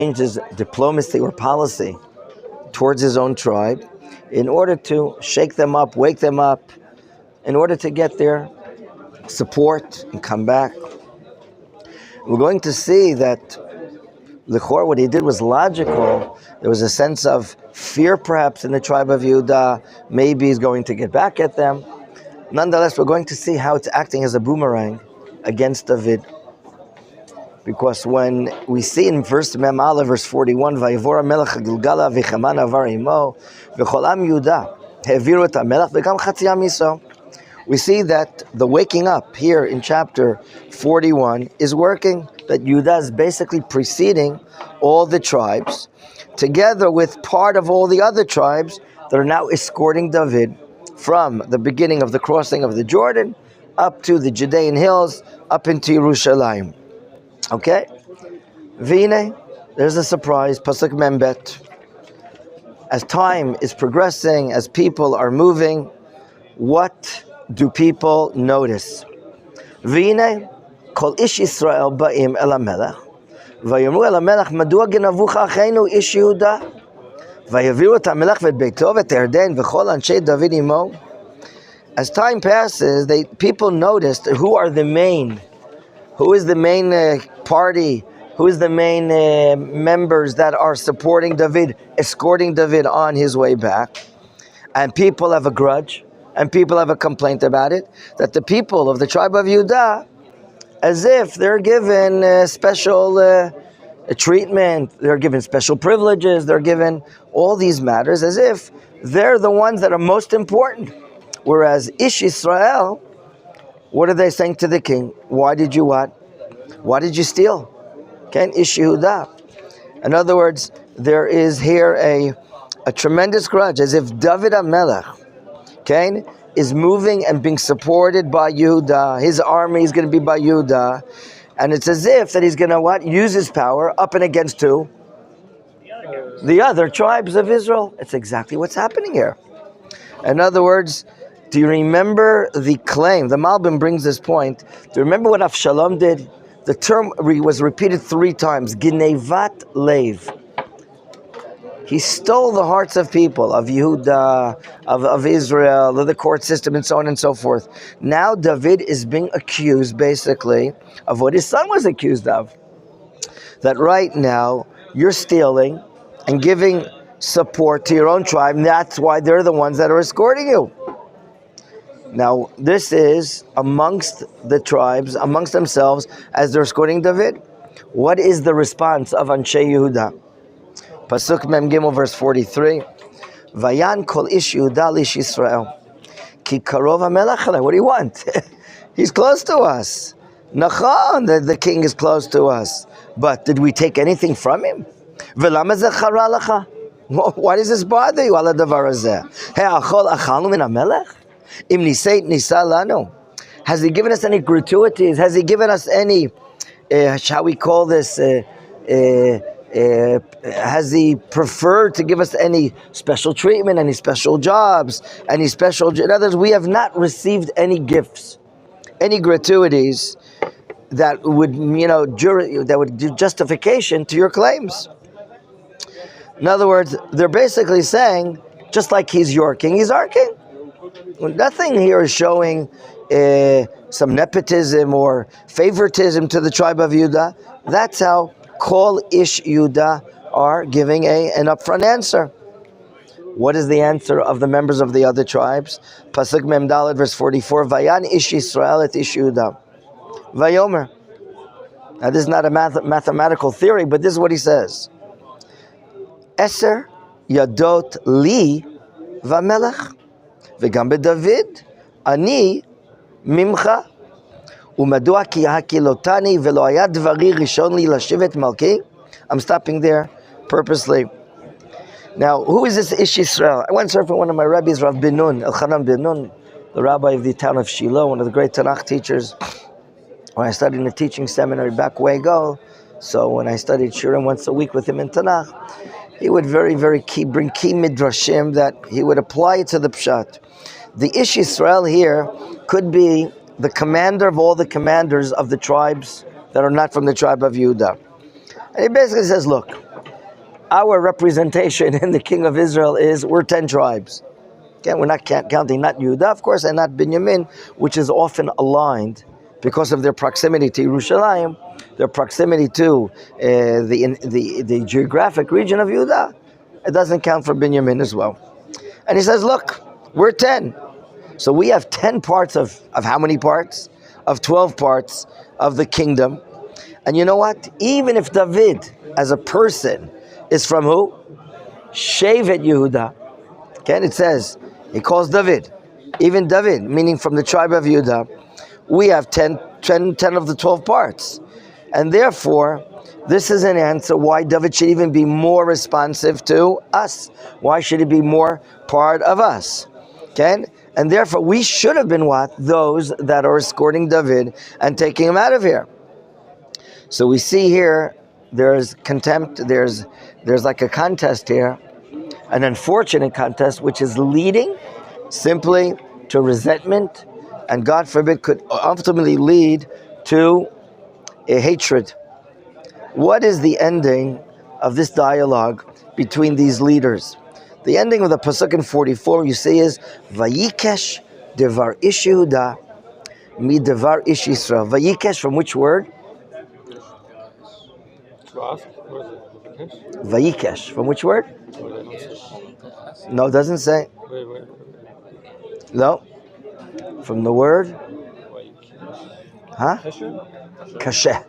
changed his diplomacy or policy towards his own tribe in order to shake them up, wake them up, in order to get their support and come back. We're going to see that L'chor, what he did was logical. There was a sense of fear perhaps in the tribe of Yehuda. Maybe he's going to get back at them. Nonetheless, we're going to see how it's acting as a boomerang against David. Because when we see in verse Mem Aleph, verse 41, Vayivor HaMelech HaGilgala V'chaman Avar Imo V'chol Am Yehuda He'aviru Et HaMelech V'gam Chatzi Am Yisrael. We see that the waking up here in chapter 41 is working, that Yehuda is basically preceding all the tribes, together with part of all the other tribes that are now escorting David from the beginning of the crossing of the Jordan up to the Judean hills, up into Yerushalayim. Okay? Vine, there's a surprise, Pasuk Membet. As time is progressing, as people are moving, what do people notice? Vine, Kol ish Yisrael ba'im el HaMelech, vayomru el HaMelech, madua genavucha achenu ish Yehuda, vayaviru et HaMelech v'et beito v'et Yarden v'chol anshei David imo. As time passes, people noticed who is the main party, who is the main members that are supporting David, escorting David on his way back. And people have a grudge, and people have a complaint about it, that the people of the tribe of Yehuda, as if they're given special treatment, they're given special privileges, they're given all these matters, as if they're the ones that are most important. Whereas Ish Yisrael, what are they saying to the king? Why did you what? Why did you steal? Okay, Ish Yehuda. In other words, there is here a tremendous grudge, as if David HaMelech, okay, is moving and being supported by Yehuda. His army is going to be by Yehuda. And it's as if that he's going to what? Use his power up and against who? The other tribes of Israel. It's exactly what's happening here. In other words, do you remember the claim? The Malbim brings this point. Do you remember what Avshalom did? The term was repeated 3 times. Ginevat Lev. He stole the hearts of people, of Yehuda, of Israel, of the court system, and so on and so forth. Now David is being accused, basically, of what his son was accused of. That right now, you're stealing and giving support to your own tribe, and that's why they're the ones that are escorting you. Now, this is amongst the tribes, amongst themselves, as they're escorting David. What is the response of Anshe Yehuda? Pasuk Mem Gimel, verse 43. Vayan kol ish Yehuda lish Yisrael. Ki karov HaMelech alei. What do you want? He's close to us. Nachon, the king is close to us. But did we take anything from him? V'lama ze chara lecha? Why does this bother you? Ala davar hazeh. He'achol achalnu min HaMelech? Im niseit nisa lanu. Has he given us any gratuities? Has he given us any, shall we call this, has he preferred to give us any special treatment, any special jobs, any special... In other words, we have not received any gifts, any gratuities that would, that would do justification to your claims. In other words, they're basically saying, just like he's your king, he's our king. Nothing here is showing some nepotism or favoritism to the tribe of Yehuda. That's how Kol Ish Yehuda are giving an upfront answer. What is the answer of the members of the other tribes? Pasuk Mem Daled, verse 44. Vayan Ish Yisrael et Ish Yehuda. Vayomer. Now this is not a mathematical theory, but this is what he says. Eser Yadot Li Vamelech. וגם בדוד, אני ממך, ומדוע כי הקילותני ולא היה דברי ראשון לי לשבת מלכי? I'm stopping there purposely. Now, who is this Ish Yisrael? I once heard from one of my rabbis, Rav Binun, Elchanan Binun, the rabbi of the town of Shiloh, one of the great Tanakh teachers. When I studied in a teaching seminary back way ago, so when I studied Shurim once a week with him in Tanakh, he would bring key midrashim that he would apply it to the pshat. The Ish Yisrael here could be the commander of all the commanders of the tribes that are not from the tribe of Yehuda. And he basically says, look, our representation in the king of Israel is we're 10 tribes. Okay, we're not counting not Yehuda, of course, and not Binyamin, which is often aligned because of their proximity to Yerushalayim, their proximity to the geographic region of Yehuda. It doesn't count for Binyamin as well. And he says, look, we're 10. So we have 10 parts of how many parts? Of 12 parts of the kingdom. And you know what? Even if David, as a person, is from who? Shevet Yehuda. Okay, and it says, he calls David, even David, meaning from the tribe of Yehuda, we have 10 of the 12 parts. And therefore, this is an answer why David should even be more responsive to us. Why should he be more part of us? Okay? And therefore, we should have been what? Those that are escorting David and taking him out of here. So we see here, there's contempt, there's like a contest here, an unfortunate contest, which is leading simply to resentment, and God forbid could ultimately lead to a hatred. What is the ending of this dialogue between these leaders? The ending of the pasuk in 44 you see is Vayikesh devar ish Yehuda mi devar ish Yisrael. Vayikesh from which word? Vayikesh from which word? No, it doesn't say. No, from the word. Huh? Kasheh.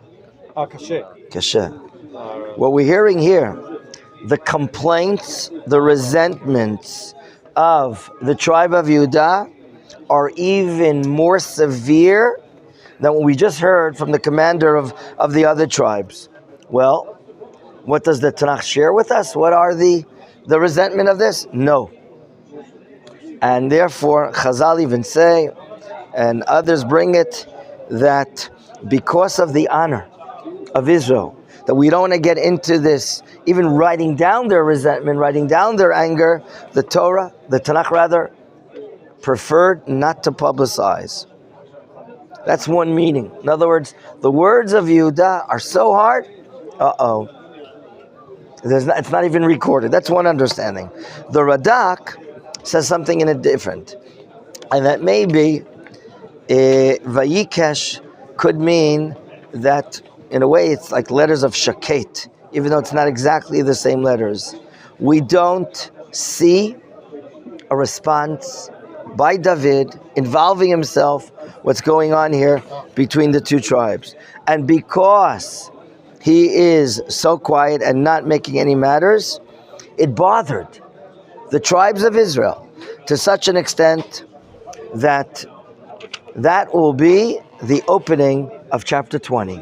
Kasheh. What we're hearing here, the complaints, the resentments of the tribe of Yehuda are even more severe than what we just heard from the commander of the other tribes. Well, what does the Tanakh share with us? What are the resentment of this? No. And therefore, Chazal even say, and others bring it, that because of the honor of Israel, that we don't want to get into this, even writing down their resentment, writing down their anger, the Tanakh rather, preferred not to publicize. That's one meaning. In other words, the words of Yehuda are so hard, it's not even recorded. That's one understanding. The Radak says something in a different, and that maybe Vayikesh could mean that in a way it's like letters of Shaket, even though it's not exactly the same letters. We don't see a response by David involving himself what's going on here between the two tribes. And because he is so quiet and not making any matters, it bothered the tribes of Israel to such an extent that will be the opening of chapter 20.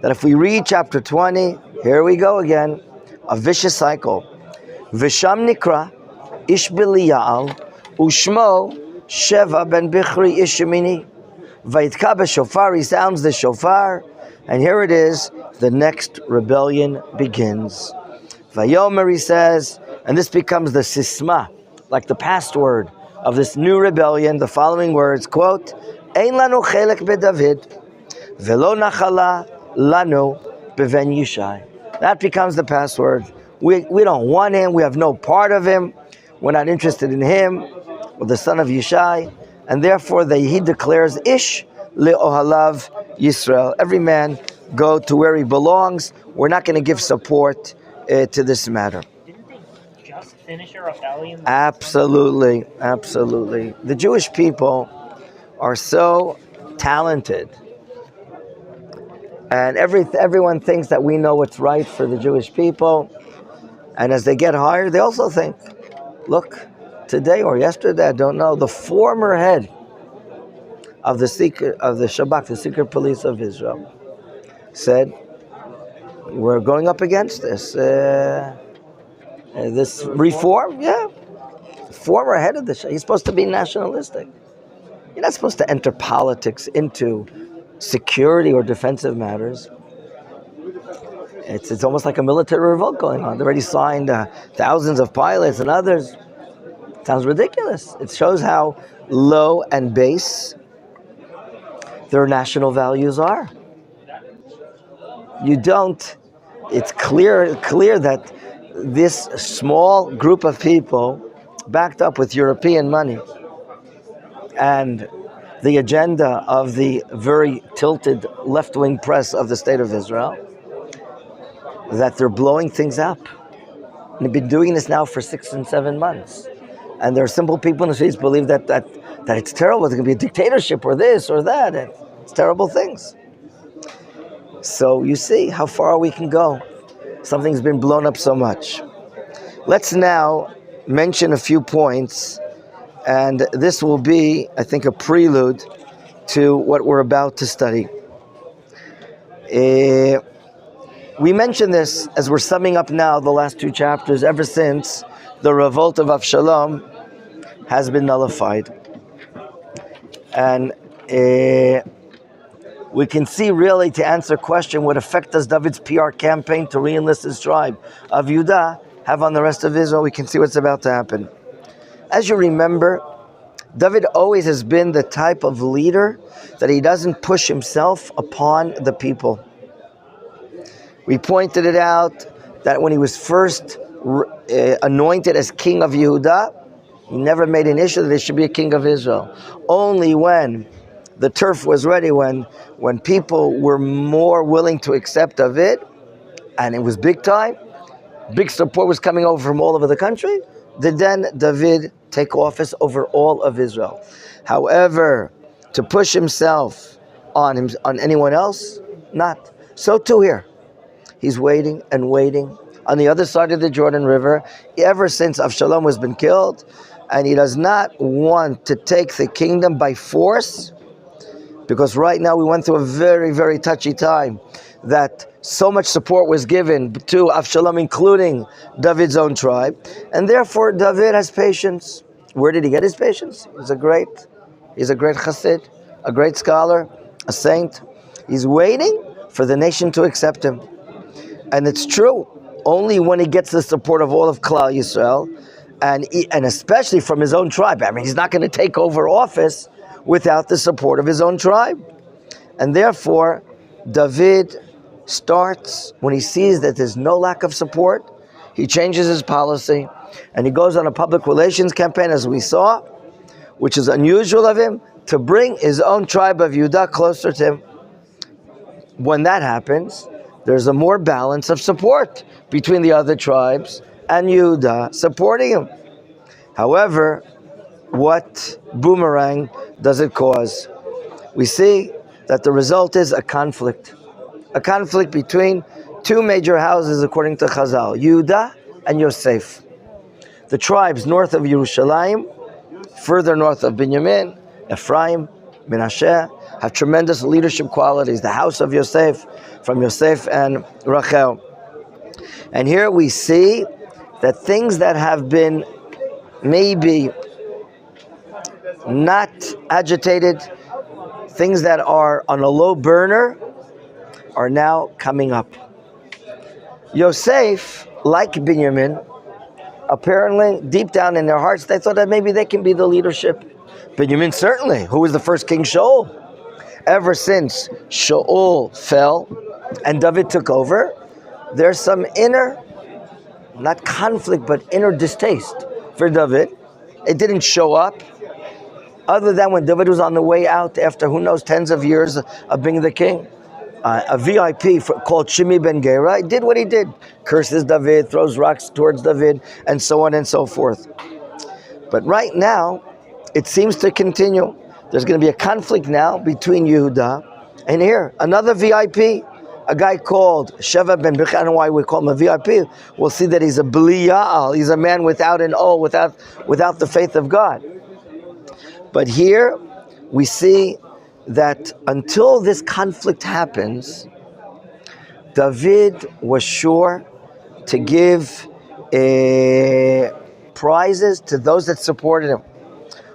That if we read chapter 20, here we go again, a vicious cycle. Visham nikra ish b'liya'al ushmo Sheva ben Bichri ish Yemini. Vayitka b'shofar, he sounds the shofar, and here it is, the next rebellion begins. Vayomer, he says, and this becomes the sisma, like the password of this new rebellion, the following words, quote, Ein lanu chelek beDavid, velo nachala lanu beven Yishai. That becomes the password. We don't want him, we have no part of him, we're not interested in him, or the son of Yishai, and therefore he declares, Ish le'ohalav Yisrael. Every man go to where he belongs. We're not going to give support to this matter. Didn't they just finish a rebellion? Absolutely, absolutely. The Jewish people are so talented, and everyone thinks that we know what's right for the Jewish people. And as they get higher, they also think, look, today or yesterday, I don't know, the former head of the Shabak, the secret police of Israel, said, we're going up against this reform. Yeah, former head of the Shabak, he's supposed to be nationalistic. You're not supposed to enter politics into security or defensive matters. It's almost like a military revolt going on. They already signed thousands of pilots and others. It sounds ridiculous. It shows how low and base their national values are. You don't. It's clear that this small group of people, backed up with European money and the agenda of the very tilted left-wing press of the State of Israel, that they're blowing things up. And they've been doing this now for 6 and 7 months. And there are simple people in the streets believe that it's terrible. There's going to be a dictatorship or this or that. And it's terrible things. So you see how far we can go. Something's been blown up so much. Let's now mention a few points, and this will be, I think, a prelude to what we're about to study. We mentioned this as we're summing up now the last 2 chapters, ever since the revolt of Avshalom has been nullified. And we can see, really, to answer a question, what effect does David's PR campaign to re-enlist his tribe of Judah have on the rest of Israel? We can see what's about to happen. As you remember, David always has been the type of leader that he doesn't push himself upon the people. We pointed it out that when he was first anointed as king of Yehuda, he never made an issue that he should be a king of Israel. Only when the turf was ready, when people were more willing to accept David, and it was big time, big support was coming over from all over the country, did then David take office over all of Israel. However, to push himself on anyone else, not. So too here. He's waiting and waiting on the other side of the Jordan River ever since Avshalom has been killed, and he does not want to take the kingdom by force, because right now we went through a very, very touchy time, that so much support was given to Avshalom, including David's own tribe, and therefore David has patience. Where did he get his patience? He's a great chassid, a great scholar, a saint. He's waiting for the nation to accept him. And it's true, only when he gets the support of all of Klal Yisrael, and especially from his own tribe. I mean, he's not going to take over office without the support of his own tribe. And therefore, David starts, when he sees that there's no lack of support, he changes his policy, and he goes on a public relations campaign, as we saw, which is unusual of him, to bring his own tribe of Judah closer to him. When that happens, there's a more balance of support between the other tribes and Yehuda supporting him. However, what boomerang does it cause? We see that the result is a conflict between 2 major houses according to Chazal, Yehuda and Yosef. The tribes north of Yerushalayim, further north of Binyamin, Ephraim, Menachem, have tremendous leadership qualities. The house of Yosef, from Yosef and Rachel. And here we see that things that have been maybe not agitated, things that are on a low burner, are now coming up. Yosef, like Binyamin, apparently deep down in their hearts, they thought that maybe they can be the leadership. Binyamin certainly, who was the first king, Shaul. Ever since Shaul fell and David took over, there's some inner, not conflict, but inner distaste for David. It didn't show up, other than when David was on the way out after who knows tens of years of being the king. A VIP called Shimi ben Gera did what he did. Curses David, throws rocks towards David, and so on and so forth. But right now, it seems to continue. There's going to be a conflict now between Yehuda and here. Another VIP, a guy called Sheva ben Bichri. I don't know why we call him a VIP. We'll see that he's a Bli Ya'al. He's a man without an O, without the faith of God. But here, we see that until this conflict happens, David was sure to give prizes to those that supported him.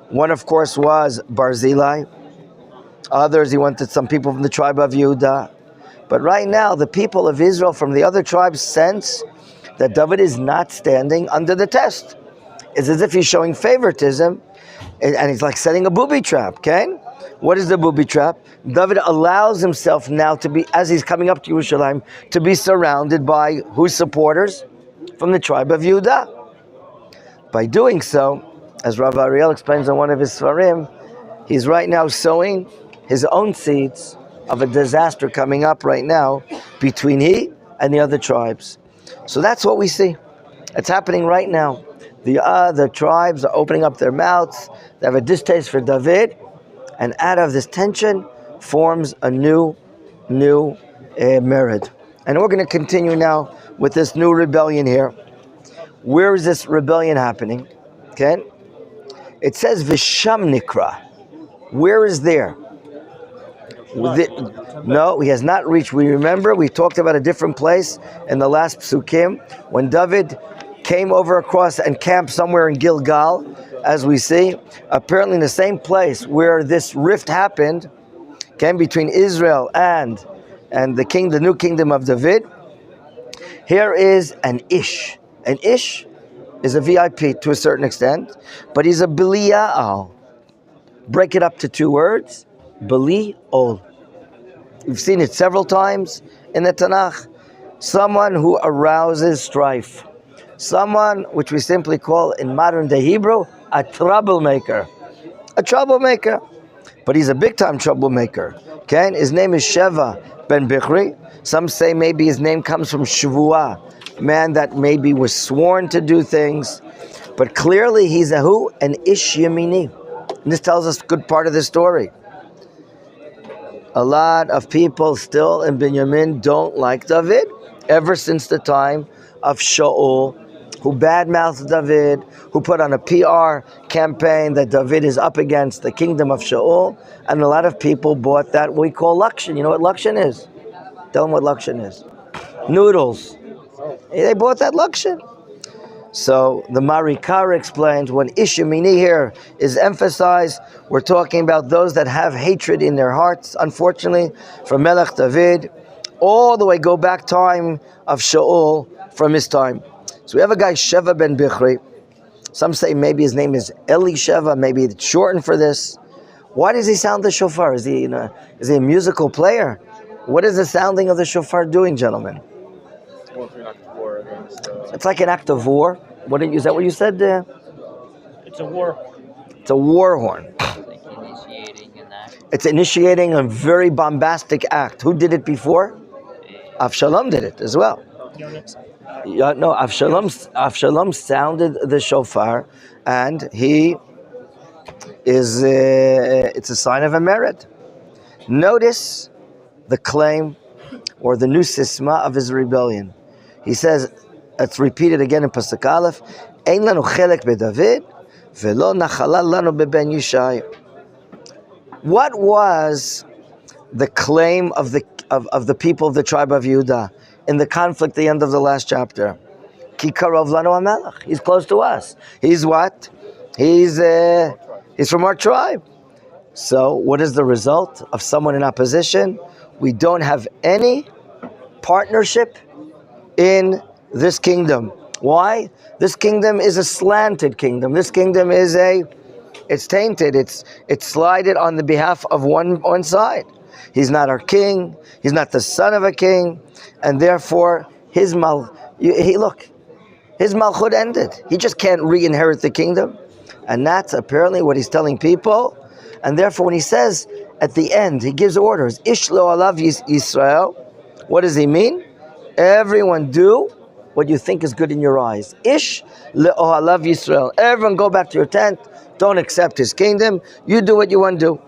One, of course, was Barzillai. Others, he wanted some people from the tribe of Yehuda. But right now, the people of Israel from the other tribes sense that David is not standing under the test. It's as if he's showing favoritism, and he's like setting a booby trap, okay? What is the booby trap? David allows himself now to be, as he's coming up to Yerushalayim, to be surrounded by whose supporters? from the tribe of Yehuda. By doing so, as Rabbi Ariel explains in one of his Sefarim, he's right now sowing his own seeds of a disaster coming up right now between he and the other tribes. So that's what we see. It's happening right now. The other tribes are opening up their mouths. They have a distaste for David, and out of this tension forms a new merid. And we're going to continue now with this new rebellion here. Where is this rebellion happening? Okay, it says Visham Nikra. Where is there? No, he has not reached. We remember we talked about a different place in the last psukim when David came over across and camped somewhere in Gilgal, as we see. Apparently in the same place where this rift happened, came between Israel and the new kingdom of David. Here is an Ish. An Ish is a VIP to a certain extent, but he's a Belial. Break it up to two words, Belial. We've seen it several times in the Tanakh. Someone who arouses strife. Someone which we simply call in modern day Hebrew, a troublemaker. A troublemaker. But he's a big time troublemaker. Okay? His name is Sheva ben Bichri. Some say maybe his name comes from Shavua, man that maybe was sworn to do things. But clearly he's a who? An Ish Yemini. And this tells us a good part of the story. A lot of people still in Binyamin don't like David, ever since the time of Shaul, who badmouthed David, who put on a PR campaign that David is up against the kingdom of Shaul, and a lot of people bought that we call Lakshan. You know what Lakshan is? Tell them what Lakshan is. Noodles. They bought that Lakshan. So the Marikar explains when Ishimini here is emphasized, we're talking about those that have hatred in their hearts, unfortunately, from Melech David, all the way go back time of Shaul from his time. So we have a guy, Sheva ben Bichri. Some say maybe his name is Eli Sheva, maybe it's shortened for this. Why does he sound the shofar? Is he a musical player? What is the sounding of the shofar doing, gentlemen? It's like an act of war. Is that what you said there? It's a war horn. It's a war horn. Like initiating an act. It's initiating a very bombastic act. Who did it before? Avshalom did it as well. No, Avshalom sounded the shofar, and he is. It's a sign of a merit. Notice the claim or the new sisma of his rebellion. He says, it's repeated again in Pasuk Aleph, Ein lanu chelek beDavid, velo nachala lanu beben Yishai. What was the claim of the people of the tribe of Yehuda in the conflict at the end of the last chapter? Ki karov lanu hamelech. He's close to us. He's what? He's from our tribe. So what is the result of someone in opposition? We don't have any partnership in this kingdom. Why? This kingdom is a slanted kingdom. This kingdom is it's tainted. It's slided on the behalf of one side. He's not our king. He's not the son of a king, and therefore his malchut ended. He just can't re-inherit the kingdom, and that's apparently what he's telling people. And therefore, when he says at the end, he gives orders. Ish lo alav Yisrael. What does he mean? Everyone do what you think is good in your eyes. Ish lo alav Yisrael. Everyone go back to your tent. Don't accept his kingdom. You do what you want to do.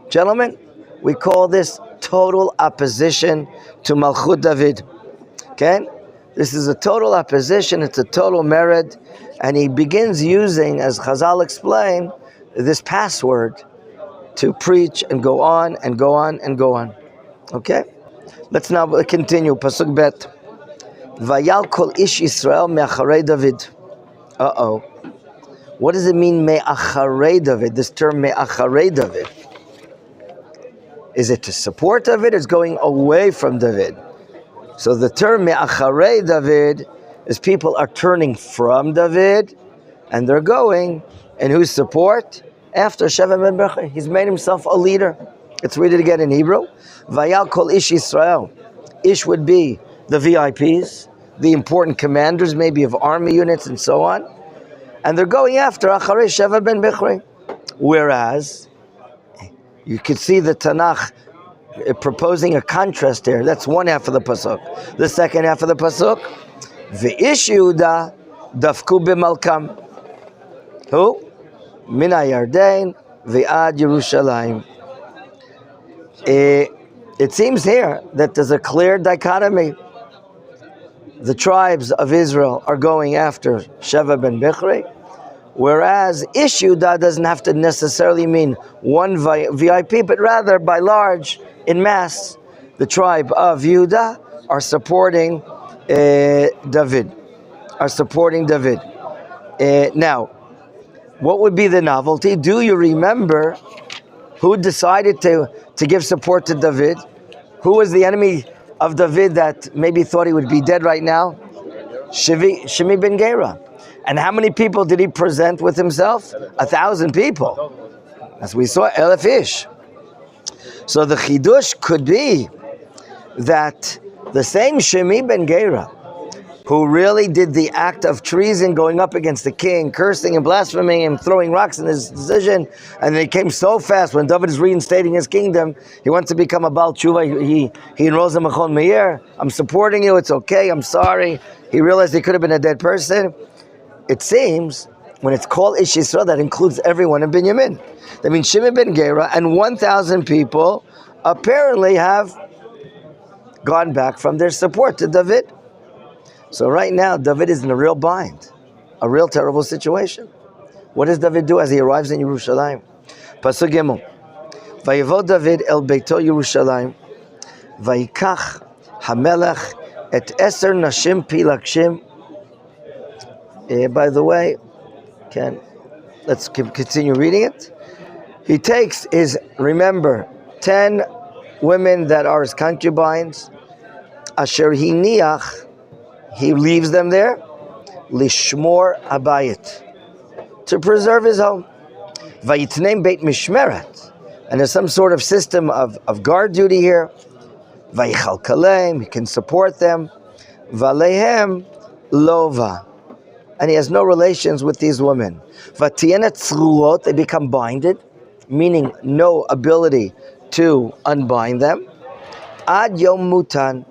Gentlemen, we call this total opposition to Malchut David. Okay? This is a total opposition. It's a total merit. And he begins using, as Chazal explained, this password to preach and go on and go on and go on. Okay? Let's now continue. Pasuk Bet. Vayal kol ish Yisrael me'acharei David. What does it mean, me'acharei David? This term me'acharei David. Is it to support David or is going away from David? So the term me'acharei David is people are turning from David and they're going in whose support? After Sheva ben Bichri. He's made himself a leader. Let's read it again in Hebrew. Vayal kol ish Yisrael. Ish would be the VIPs. the important commanders, maybe of army units and so on. And they're going after Acharei Sheva ben Bichri. Whereas, you could see the Tanakh proposing a contrast there. That's one half of the pasuk. The second half of the pasuk, V'ish Yehuda dafku b'malkam. Who? Min Yarden v'ad Yerushalayim. It seems here that there's a clear dichotomy. The tribes of Israel are going after Sheva ben Bichri, whereas Ish Yehuda doesn't have to necessarily mean one VIP, but rather by large, in mass, the tribe of Yehuda are supporting David. Now, what would be the novelty? Do you remember who decided to give support to David? Who was the enemy of David that maybe thought he would be dead right now? Shimi ben Gera. And how many people did he present with himself? 1,000 people. As we saw, 1,000 ish. So the chidush could be that the same Shimi ben Gera, who really did the act of treason, going up against the king, cursing and blaspheming him, throwing rocks in his decision, and they came so fast when David is reinstating his kingdom, he wants to become a Baal Tshuva, he enrolls in Machon Meir, I'm supporting you, it's okay, I'm sorry. He realized he could have been a dead person. It seems, when it's called Ish Yisrael, that includes everyone in Binyamin. That means Shimon ben Gera and 1,000 people apparently have gone back from their support to David. So right now, David is in a real bind, a real terrible situation. What does David do as he arrives in Yerushalayim? Pasuk Gimel. Vayavo David el beito Yerushalayim, vayikach hamelech et eser nashim pilakshim. By the way, let's continue reading it. He takes remember, 10 women that are his concubines, asher hiniach, he leaves them there, lishmor habayit, to preserve his home. Vayitneim beit mishmeret, and there's some sort of system of guard duty here. Vayichal kaleim, he can support them. Valehem lova, and he has no relations with these women. Vatienet tzruot, they become binded, meaning no ability to unbind them. Ad yom mutan.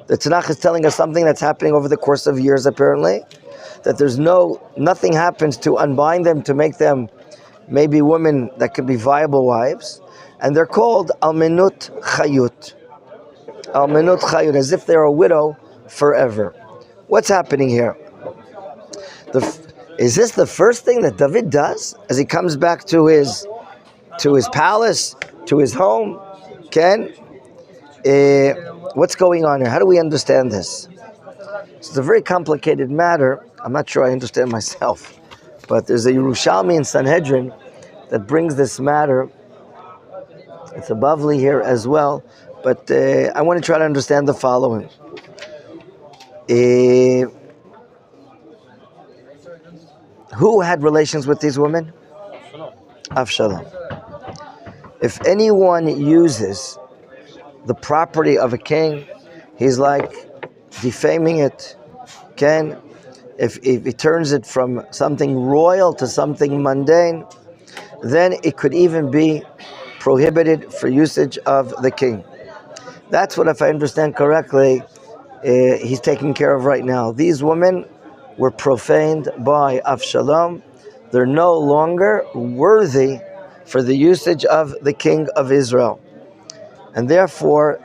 The Tanakh is telling us something that's happening over the course of years, apparently, that nothing happens to unbind them, to make them maybe women that could be viable wives, and they're called almenut chayut. Almenut chayut, as if they're a widow forever. What's happening here? Is this the first thing that David does as he comes back to his palace, to his home? What's going on here? How do we understand this? It's a very complicated matter. I'm not sure I understand myself, but there's a Yerushalmi in Sanhedrin that brings this matter. It's a Bavli here as well, but I want to try to understand the following. Who had relations with these women? Avshalom. If anyone uses the property of a king, he's like defaming it. If he turns it from something royal to something mundane, then it could even be prohibited for usage of the king. That's what, if I understand correctly, he's taking care of right now. These women were profaned by Avshalom. They're no longer worthy for the usage of the king of Israel. And therefore,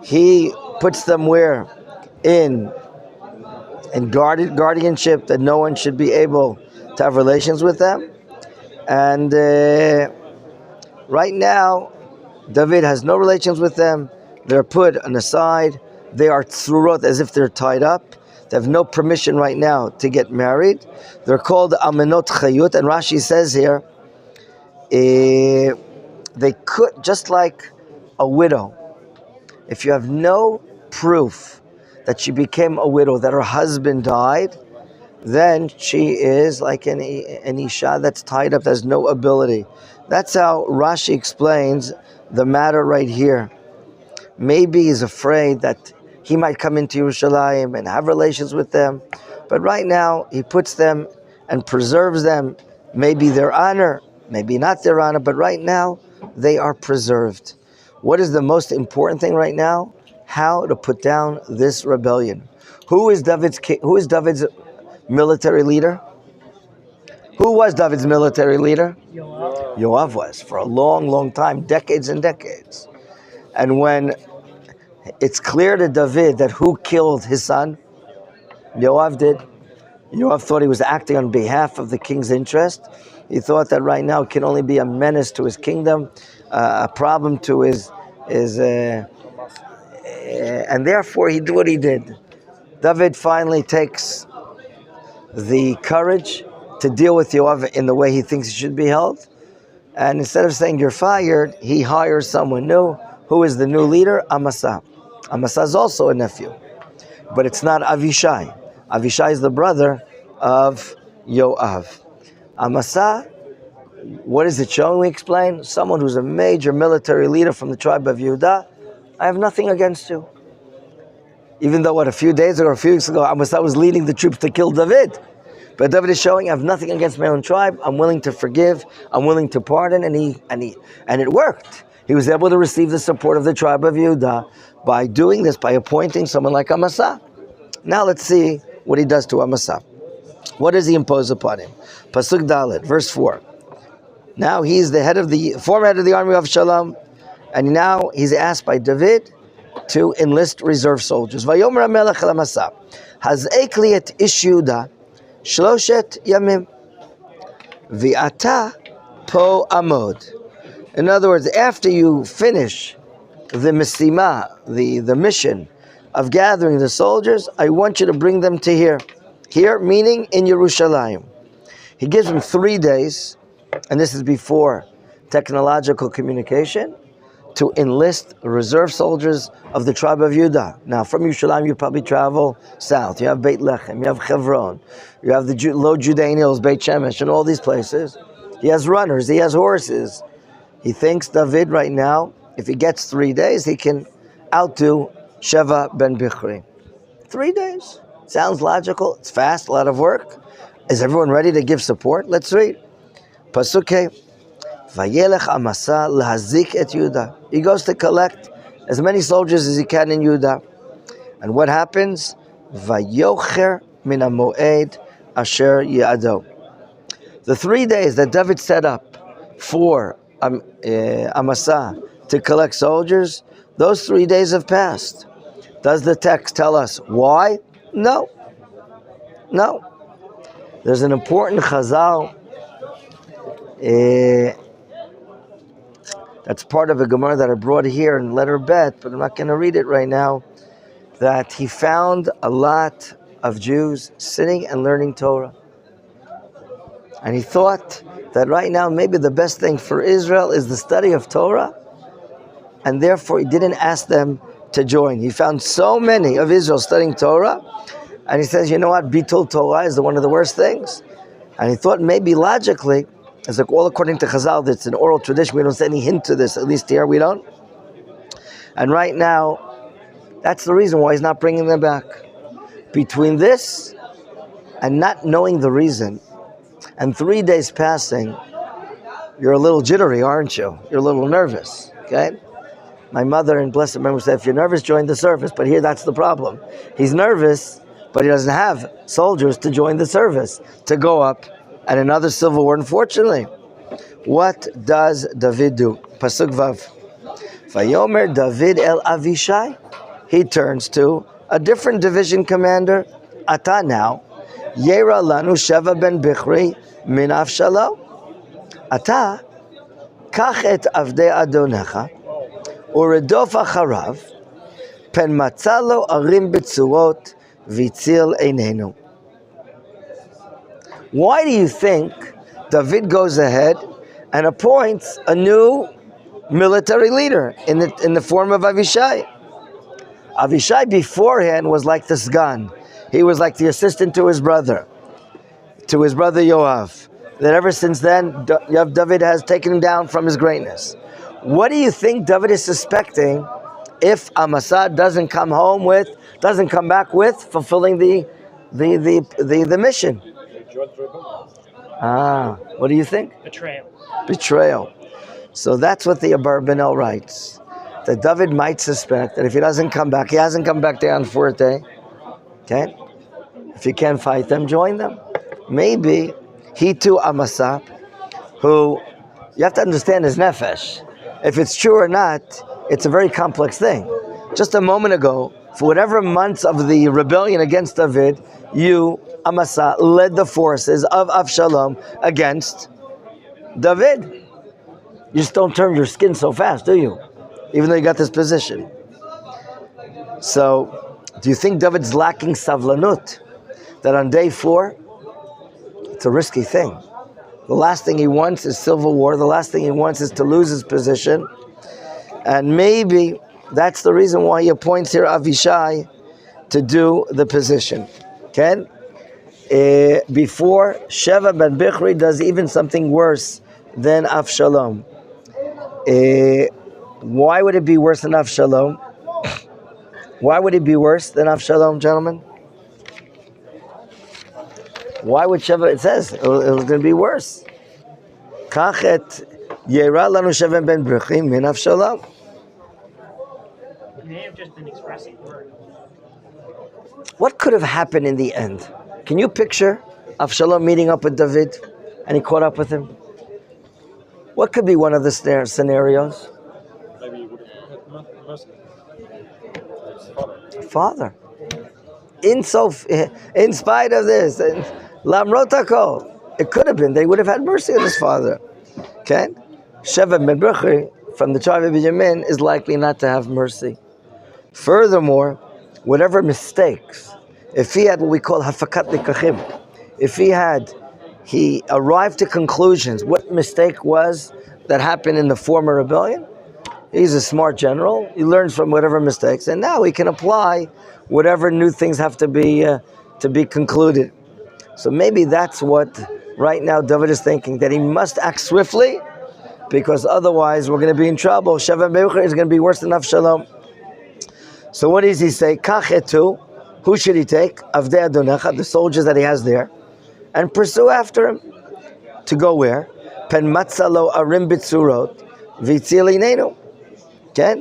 he puts them where? In guardianship, that no one should be able to have relations with them. And right now, David has no relations with them. They're put on the side. They are tzurot, as if they're tied up. They have no permission right now to get married. They're called amenot chayut. And Rashi says here, they could, just like a widow, if you have no proof that she became a widow, that her husband died, then she is like an isha that's tied up, has no ability. That's how Rashi explains the matter right here. Maybe he's afraid that he might come into Yerushalayim and have relations with them. But right now, he puts them and preserves them. Maybe their honor, maybe not their honor, but right now, they are preserved. What is the most important thing right now? How to put down this rebellion. Who is David's military leader? Who was David's military leader? Yoav was, for a long, long time, decades and decades. And when it's clear to David that who killed his son, Yoav did. Yoav thought he was acting on behalf of the king's interest. He thought that right now it can only be a menace to his kingdom, a problem to his and therefore he did what he did. David finally takes the courage to deal with Yoav in the way he thinks he should be held. And instead of saying you're fired, he hires someone new. Who is the new leader? Amasa. Amasa is also a nephew, but it's not Avishai. Avishai is the brother of Yoav. Amasa, what is it showing? We explain. Someone who's a major military leader from the tribe of Yehudah. I have nothing against you. Even though, a few days ago or a few weeks ago, Amasa was leading the troops to kill David. But David is showing, I have nothing against my own tribe. I'm willing to forgive. I'm willing to pardon. And it worked. He was able to receive the support of the tribe of Yehudah by doing this, by appointing someone like Amasa. Now let's see what he does to Amasa. What does he impose upon him? Pasuk Dalet, verse 4. Now he's the former head of the army of Shalom, and now he's asked by David to enlist reserve soldiers. Vayomer HaMelech el Amasa, haz'ek li et ish Yehudah shloshet yamim, v'ata po amod. In other words, after you finish the misima, the mission of gathering the soldiers, I want you to bring them to here. Here, meaning in Yerushalayim. He gives them 3 days, and this is before technological communication, to enlist reserve soldiers of the tribe of Yehudah. Now, from Yerushalayim, you probably travel south. You have Beit Lechem, you have Hebron, you have the low Judean hills, Beit Shemesh, and all these places. He has runners, he has horses. He thinks David right now, if he gets 3 days, he can outdo Sheva ben Bichri. 3 days. Sounds logical. It's fast, a lot of work. Is everyone ready to give support? Let's read. Pasuk Hey. Vayelech Amasa lahazik et Yehudah. He goes to collect as many soldiers as he can in Yehudah. And what happens? Vayocher min hamoed asher ya'ado. The 3 days that David set up for Amasa to collect soldiers, those 3 days have passed. Does the text tell us why? No. There's an important chazal that's part of a Gemara that I brought here in letter Bet, but I'm not going to read it right now, that he found a lot of Jews sitting and learning Torah. And he thought that right now maybe the best thing for Israel is the study of Torah, and therefore he didn't ask them to join. He found so many of Israel studying Torah, and he says, you know what, Bitul Torah is one of the worst things. And he thought maybe logically, it's like all according to Chazal, it's an oral tradition, we don't see any hint to this, at least here we don't. And right now, that's the reason why he's not bringing them back. Between this and not knowing the reason, and 3 days passing, you're a little jittery, aren't you? You're a little nervous, okay? My mother in blessed memory said, if you're nervous, join the service. But here, that's the problem. He's nervous, but he doesn't have soldiers to join the service, to go up at another civil war. Unfortunately, what does David do? Pasuk Vav. Vayomer David el Avishai. He turns to a different division commander. Ata now. Yera lanu Sheva ben Bichri min Avshalo. Ata kach et avdei adonecha uredof acharav pen matzalo arim betzuot vitzil einenu. Why do you think David goes ahead and appoints a new military leader in the form of Avishai? Avishai beforehand was like the Sgan. He was like the assistant to his brother Yoav. That ever since then, David has taken him down from his greatness. What do you think David is suspecting if Amasa doesn't come back with fulfilling the mission. What do you think? Betrayal. So that's what the Abarbanel writes. That David might suspect that if he doesn't come back, he hasn't come back there on fourth day. Okay? If you can't fight them, join them. Maybe he too, Amasa, who you have to understand his nefesh. If it's true or not, it's a very complex thing. Just a moment ago, for whatever months of the rebellion against David, you, Amasa, led the forces of Avshalom against David. You just don't turn your skin so fast, do you? Even though you got this position. So, do you think David's lacking savlanut? That on day 4, it's a risky thing. The last thing he wants is civil war. The last thing he wants is to lose his position. And maybe that's the reason why he appoints here Avishai to do the position. Okay? Before, Sheva ben Bichri does even something worse than Avshalom. Why would it be worse than Avshalom? Why would it be worse than Avshalom, gentlemen? Why would Sheva? It says it was going to be worse. Kachet Yera lanu Sheva ben Bichri min Avshalom. He may have just been expressing word. What could have happened in the end? Can you picture Avshalom meeting up with David and he caught up with him? What could be one of the scenarios? Maybe he would have had mercy. His Father. In spite of this, Lamrotako, it could have been they would have had mercy on his father. Okay? Sheva ben Bichri from the tribe of Benjamin is likely not to have mercy. Furthermore, whatever mistakes, if he had what we call hafakat likachim, if he arrived to conclusions, what mistake was that happened in the former rebellion, he's a smart general, he learns from whatever mistakes, and now he can apply whatever new things have to be concluded. So maybe that's what right now David is thinking, that he must act swiftly, because otherwise we're going to be in trouble. Sheva ben Bichri is going to be worse than Avshalom. So what does he say? Kachetu, who should he take? Avdei Adonecha, the soldiers that he has there, and pursue after him. To go where? Pen matzalo arim bitzurot, vitzil einenu. Okay?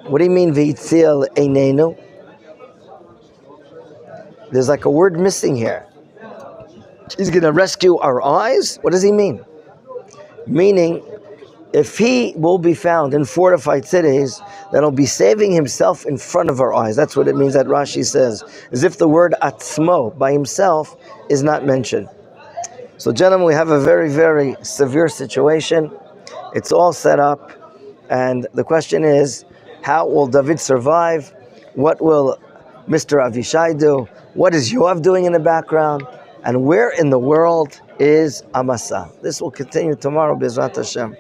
What do you mean vitzil einenu? There's like a word missing here. He's going to rescue our eyes? What does he mean? Meaning, if he will be found in fortified cities, then he'll be saving himself in front of our eyes. That's what it means that Rashi says. As if the word atzmo, by himself, is not mentioned. So gentlemen, we have a very, very severe situation. It's all set up. And the question is, how will David survive? What will Mr. Avishai do? What is Yoav doing in the background? And where in the world is Amasa? This will continue tomorrow, B'ezrat Hashem.